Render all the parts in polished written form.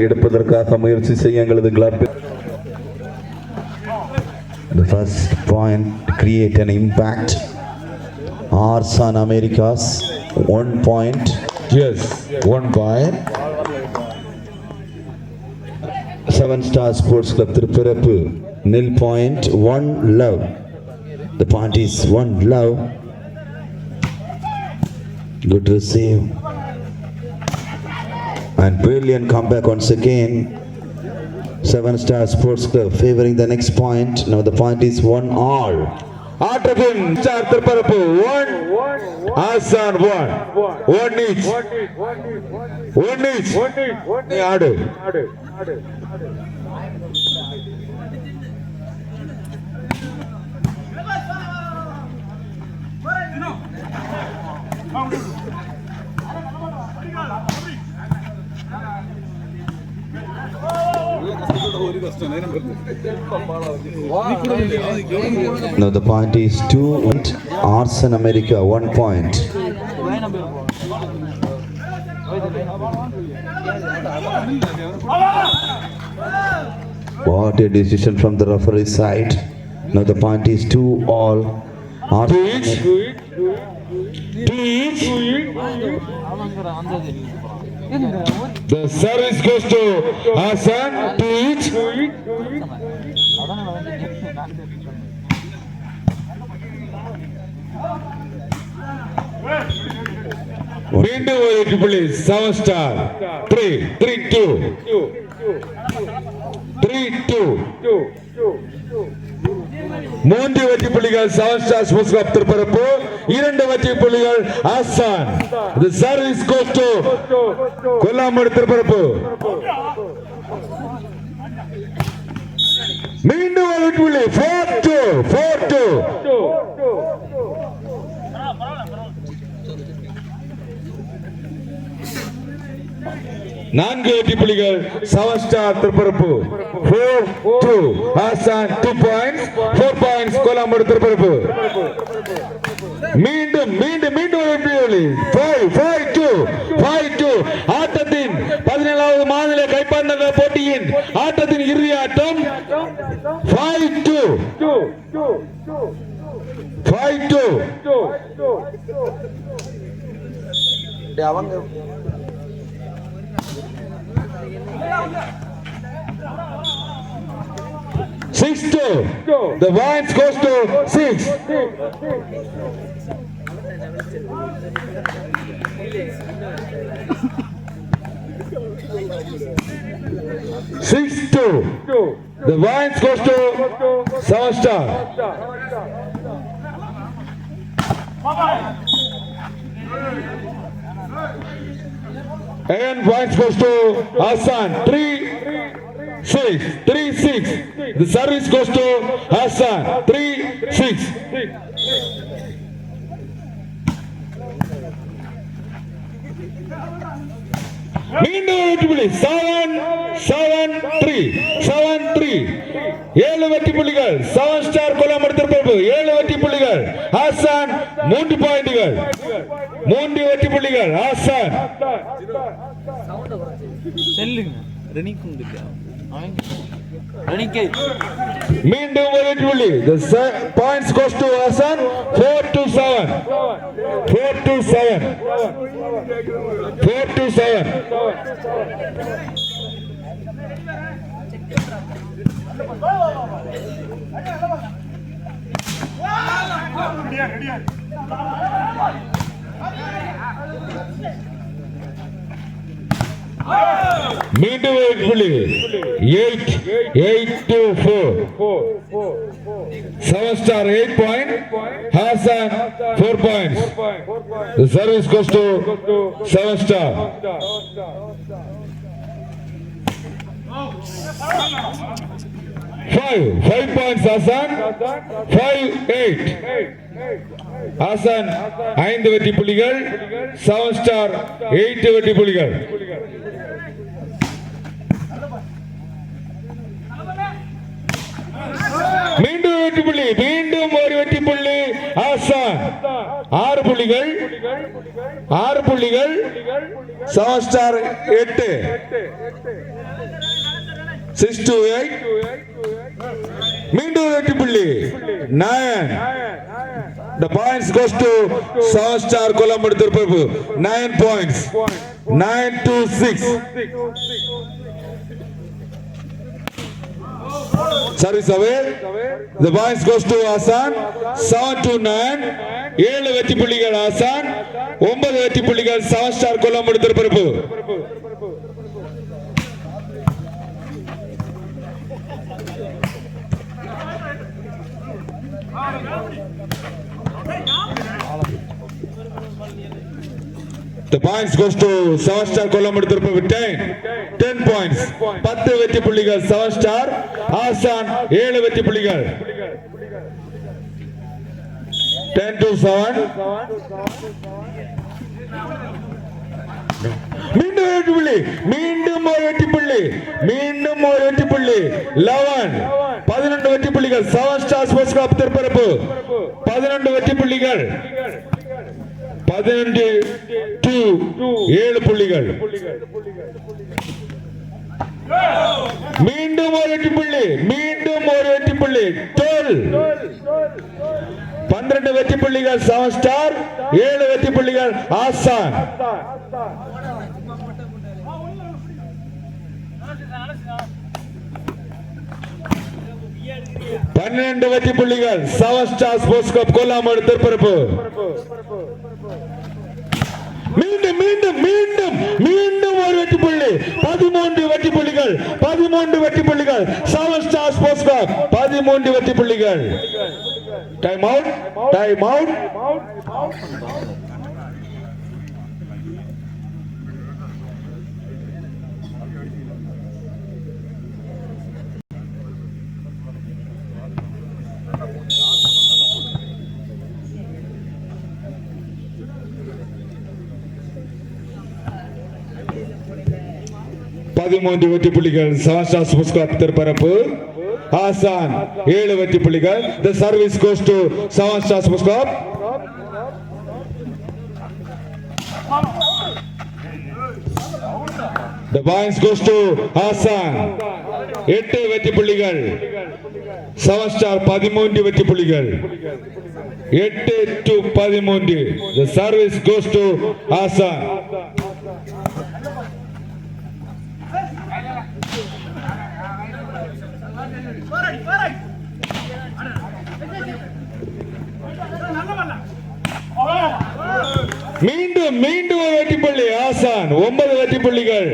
எடுப்பதற்காக முயற்சி செய்யுங்களது club. The first point create an impact. Arsan Americas 1 point. Yes, 1 point. 7 Star Sports Club Tirupirappu 0 point. 1 love. The point is 1 love. Good receive. And brilliant comeback once again. 7 Star Sports Club favoring the next point. Now the point is 1 all. Atapin Star Tirupirappu 1, Arsan 1. 1 each. 1 each. Ni aadu. Now the point is 2 Arsan America 1 point. What a decision from the referee side. Now the point is 2 all. The service goes to Arsan to each. மீண்டும் ஒரு புள்ளி 7 Star 3-2 மூன்று வெற்றி புள்ளிகள் 7 Star Sports Club Tirupirappu, 2 வெற்றி புள்ளிகள் ஆசான். The service goes to கொல்லாமடு Tirupirappu. மீண்டும் ஒரு வெற்றி புள்ளி 4-2 4 வெற்றி புள்ளிகள் 7 Star Tirupirappu. 4-2 ஆசான் 2 points, 4 points கொல்லாமடு Tirupirappu. மீண்டும் வெற்றி புள்ளி 5-2 ஆட்டத்தின் 17வது மாநில கைப்பந்தாட்ட போட்டியின் ஆட்டத்தின் இறுதி ஆட்டம் 5-2 அவங்க 6-2. The Vines goes to 6. 6-2. The Vines goes to 7 Star. And Vines goes to Arsan 3-6. The service goes to Arsan 3-6. மீண்டும் 7-3 7 வெற்றி புள்ளிகள் 7 Star கொல்லாமடு Tirupirappu, 7 வெற்றி புள்ளிகள் ஆசான் 3 பாயிண்டுகள் 3 வெற்றி புள்ளிகள் ஆசான். மீண்டும் ஒரு வெற்றி புள்ளி. The points goes to Arsan 4-7. மீண்டும் ஒரு புள்ளி 8-4. 7 Star 8 point, Arsan 4 points. The service goes to 7 Star. 5 points Arsan, 5-8. ஆசான் 5 வெற்றி புள்ளிகள், 7 Star 8 வெற்றி புள்ளிகள். மீண்டும் ஒரு வெற்றி புள்ளி ஆசான் 6 புள்ளிகள் செவன் ஸ்டார் 8 6 to 8 மீண்டும் வெற்றி புள்ளி 9. The points goes to Seven Star Colombo Tirupur 9 points 9 to 6. Service away. The points goes to Hassan 7 to 9. 7 வெற்றி புள்ளிகள் ஹாசான் 9 வெற்றி புள்ளிகள் Seven Star Colombo Tirupur. The points goes to Seven Star Colombo Tirupur with 10 points 10 வெற்றி புள்ளிகள் Seven Star Hasan 7 வெற்றி புள்ளிகள் 10 to 7. மீண்டும் வெற்றி புள்ளி மீண்டும் ஒரு வெற்றி புள்ளி 11 வெற்றி புள்ளிகள் Seven Star Sports Club Tirupur 11 வெற்றி புள்ளிகள் 11 to 7 புள்ளிகள் மீண்டும் ஒரு வெற்றி புள்ளி 12 வெற்றி புள்ளிகள் Seven Star 7 வெற்றி புள்ளிகள் ஹாசான். பன்னிரண்டு வெற்றி புள்ளிகள் Seven Star Sports Club Colombo Tirupur. மீண்டும் ஒரு வெற்றி புள்ளி 13 வெற்றி புள்ளிகள் Seven Star Sports Club 13 வெற்றி புள்ளிகள். டைம் அவுட் 13 வெற்றி புள்ளிகள் Seven Star Sports Club Tirupur. Hasan 7 வெற்றி புள்ளிகள். The service goes to Seven Star Sports Club. The points goes to Hassan 8 வெற்றி புள்ளிகள் Seven Star 13 வெற்றி புள்ளிகள் 8 to 13. The service goes to Hassan. மீண்டும் ஒரு வெற்றி புள்ளி ஹாசான் 9 வெற்றி புள்ளிகள்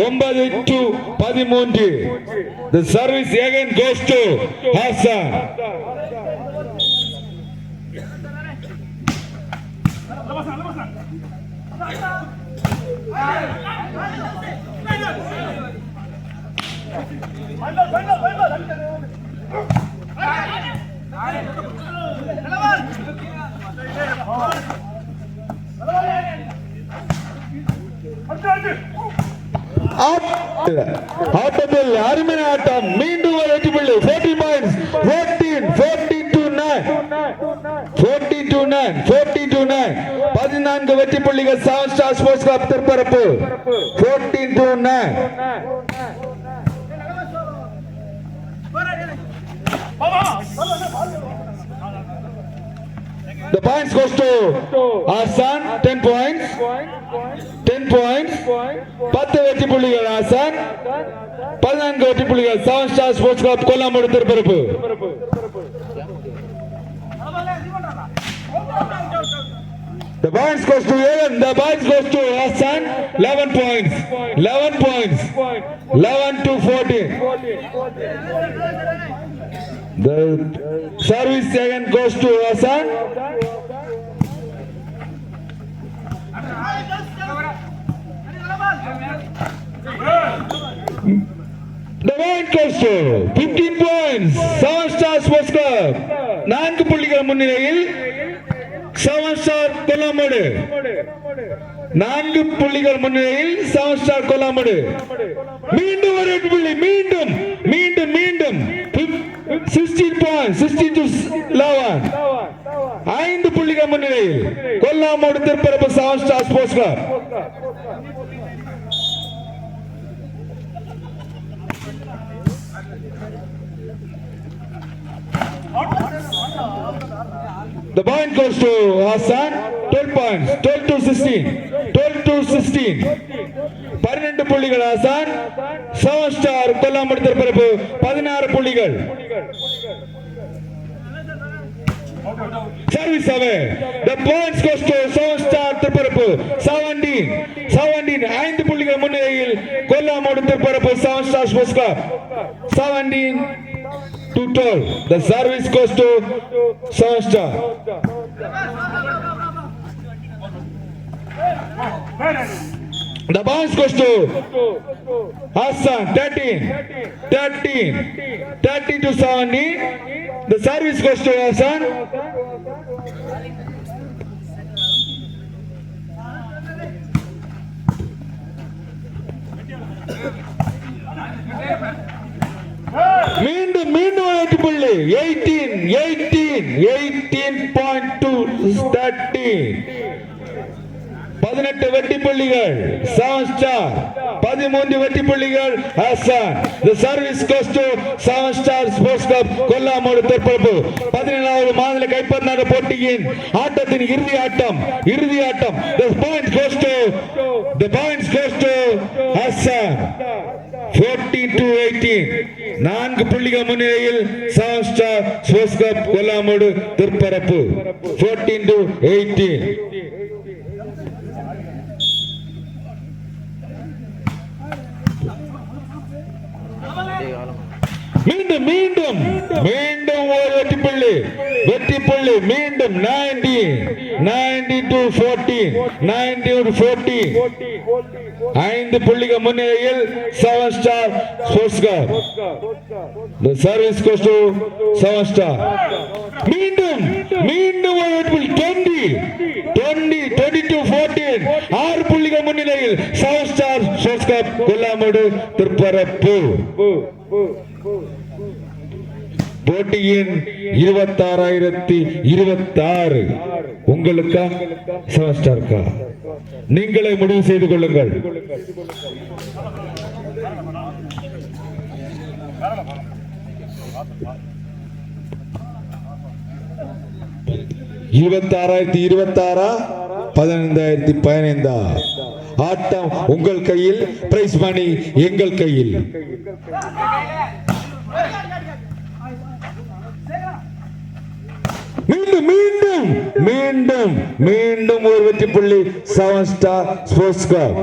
9 to 13. The service again goes to Hassan. ஆட்டத்தில் அருமையான ஆட்டம் மீண்டும் ஒரு வெற்றி புள்ளி 14 points 14 to 9 14 வெற்றி புள்ளிகள் Seven Star Sports Club Tirupur 14 to 9. The points goes to Hassan 10 points 10 வெற்றி புள்ளிகள் Hassan 14 வெற்றி புள்ளிகள் Seven Star Sports Club Colombo Tirupur. The points goes to Aaron. The points goes to Hassan 11 points 11 to 14. The service again goes to Hassan. The point goes to 15 points Seven Star Sports Club 4 புள்ளிகள் முன்னிலையில் Seven Star Colombo 4 புள்ளிகள் முன்னிலையில் Seven Star Colombo. மீண்டும் ஒரு வெற்றி புள்ளி மீண்டும் 16 points, 16 to 11. 5 புள்ளிகள் முன்னிலையில் கொல்லாமோடு Thirparappu 7 Star Sports Club. The point goes to Hassan, 12 points, 12 to 16, 12 to 16. 12 புள்ளிகள் Hassan, 7 Star கொல்லாமோடு திருப்பரப்பு 16 புள்ளிகள். Service away. The points goes to 7 Star Thirparappu 17. 5 புள்ளிகள் முன்னிலையில் கொல்லாமோடு Thirparappu 7 Star Sports Club. 17 to 12. The service goes to 7 Star. The bounce goes to Hassan, 13 to 17. The service goes to Hassan. மீண்டும் 8 புள்ளி 18.2 13. 18 வெற்றி புள்ளிகள் 7 Star, 13 வெற்றி புள்ளிகள் Hassan. The service goes to 7 Star Sports Club கொல்லாமோடு Thirparappu. 17வது மாநில கைப்பந்தாட்ட போட்டியின் ஆட்டத்தின் இறுதி ஆட்டம். The points goes to Hassan. 14 to 18. 4 புள்ளிகள் முன்னிலையில் 7 Star Sports Club கொல்லாமோடு Thirparappu. 14 to 18. மீண்டும் ஒரு வெற்றி புள்ளி மீண்டும் 90 to 14. 5 புள்ளிகள் முன்னிலையில் 7 Star Sports Club. The service goes to 7 Star. மீண்டும் ஒரு வெற்றி புள்ளி 20 to 14. 6 புள்ளிகள் முன்னிலையில் 7 Star Sports Club கொல்லாமோடு திருப்பரப்பு. போட்டியின் 26,026 உங்களுக்கா 7 Starக்கா? நீங்களே முடிவு செய்து கொள்ளுங்கள். $26,026 $15,015. ஆட்டம் உங்கள் கையில், பிரைஸ் மணி எங்கள் கையில். மீண்டும் ஒரு வெற்றி புள்ளி 7 Star Sports Club.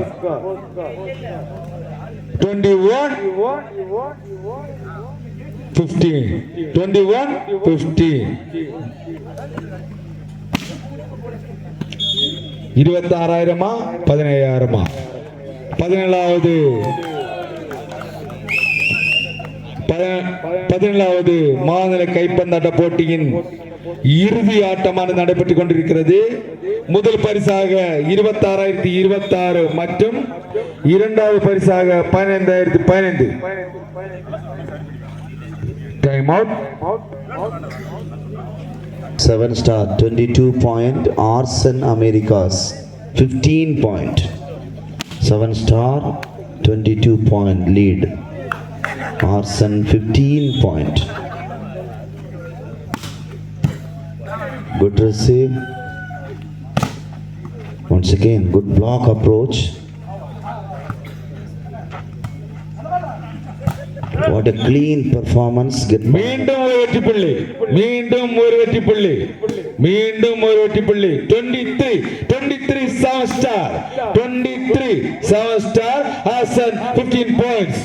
21-15. 26,000 17,000. 17வது மாநில கைப்பந்தாட்ட போட்டியின் இறுதி ஆட்டமானது நடைபெற்றுக் கொண்டிருக்கிறது. முதல் பரிசாக 26,026 மற்றும் இரண்டாவது பரிசாக 15,015. Time out. 7 Star 22 point, Arsen Americas 15 point. 7 Star 22 point lead. Arsen 15 point. Good receive. Once again, good block approach. What a clean performance. மீண்டும் ஒரு வெற்றி புள்ளி 23 7 Star. 7 Star Hassan 15 points.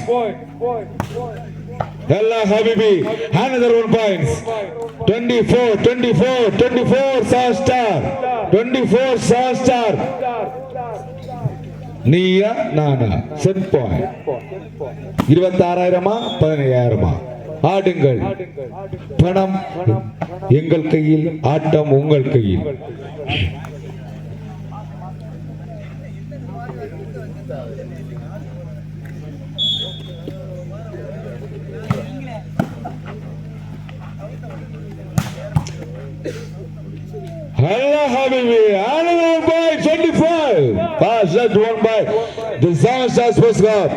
Yalla Habibi another 1 points. 24 7 Star. 24 7 Star. Neeya Naana set point. 26,000 15,000. ஆடுங்கள். பணம் எங்கள் கையில், ஆட்டம் உங்கள் கையில். Allah Habibi, another one by 25. Pass that one by the Seven Stars Sports Club.